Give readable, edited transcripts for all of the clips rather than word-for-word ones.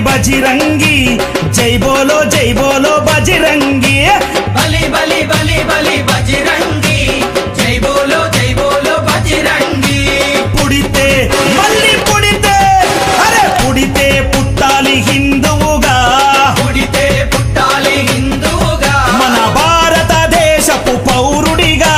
बजरंगी जय बोलो बजरंगी बली बली बली बली बजरंगी जय बोलो बजरंगी पुड़िते मल्ली पुड़िते अरे पुड़िते पुट्टाली हिंदुवुगा पुड़िते पुट्टाली हिंदुवुगा मन भारत देशपु पौरुडिगा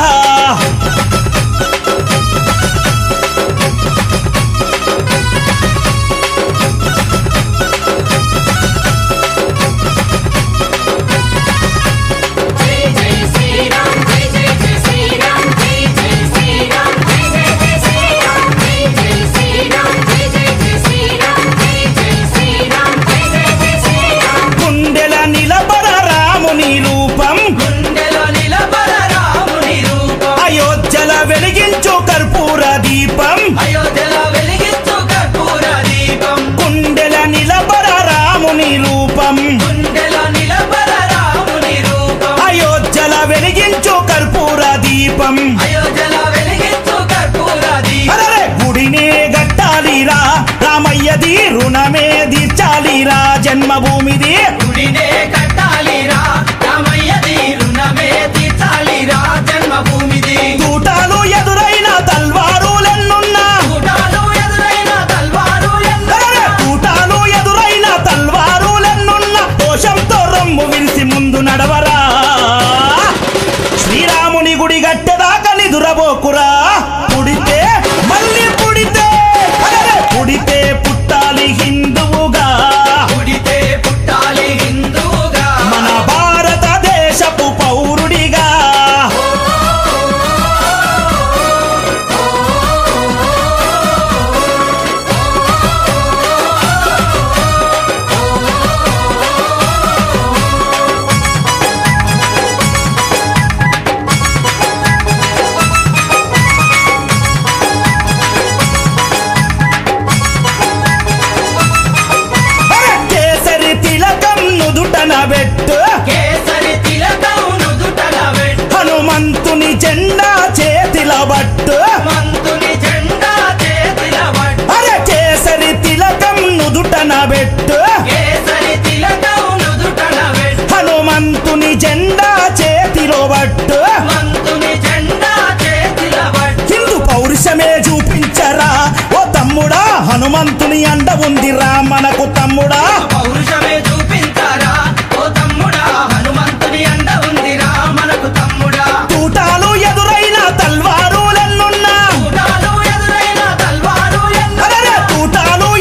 गुडिने गट्टालीरा रामय्यदी ऋणमे तीर्चालीरा जन्मभूमिदी गुडिने गट्टालीरा रामय्यदी ऋणमे तीर्चालीरा जन्मभूमिदी तूटालु ఎదురైన తల్వారులెన్నున్నా తూటాలు ఎదురైన తల్వారులెన్నున్నా దోషంతో రొమ్ము విరిసి ముందు నడవరా శ్రీరాముని గుడి గట్టెదాకా నిదురబోకురా పుడితే మళ్ళీ పుడితే పుడితే పుట్టాలి హిందువుగా పుడితే పుట్టాలి హిందువుగా మన భారతదేశపు పౌరుడిగా కేసరి తిలకం నుదుటన పెట్టు హనుమంతుని జెండా చేతిల పట్టు హనుమంతుని జెండా చేతిల పట్టు అరే కేసరి తిలకం నుదుటన పెట్టు కేసరి తిలకం నుదుటన పెట్టు హనుమంతుని జెండా చేతిలో పట్టు హనుమంతుని జెండా చేతిల పట్టు హిందూ పౌరుషమే చూపించరా ఓ తమ్ముడా హనుమంతుని అండ ఉందిరా మనకు తమ్ముడా పౌరుషమే చూపించరా ఓ తమ్ముడా హనుమంతుని అండ ఉందిరా మనకు తమ్ముడా తూటాలు ఎదురైన తల్వారులెన్నున్నా తూటాలు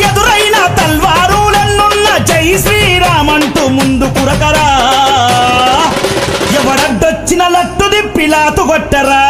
ఎదురైన తల్వారులెన్నున్నా జై శ్రీరామ్ అంటూ ముందు కురకరా ఎవడడ్డొచ్చిన లట్టు దిప్పిలాతు కొట్టరా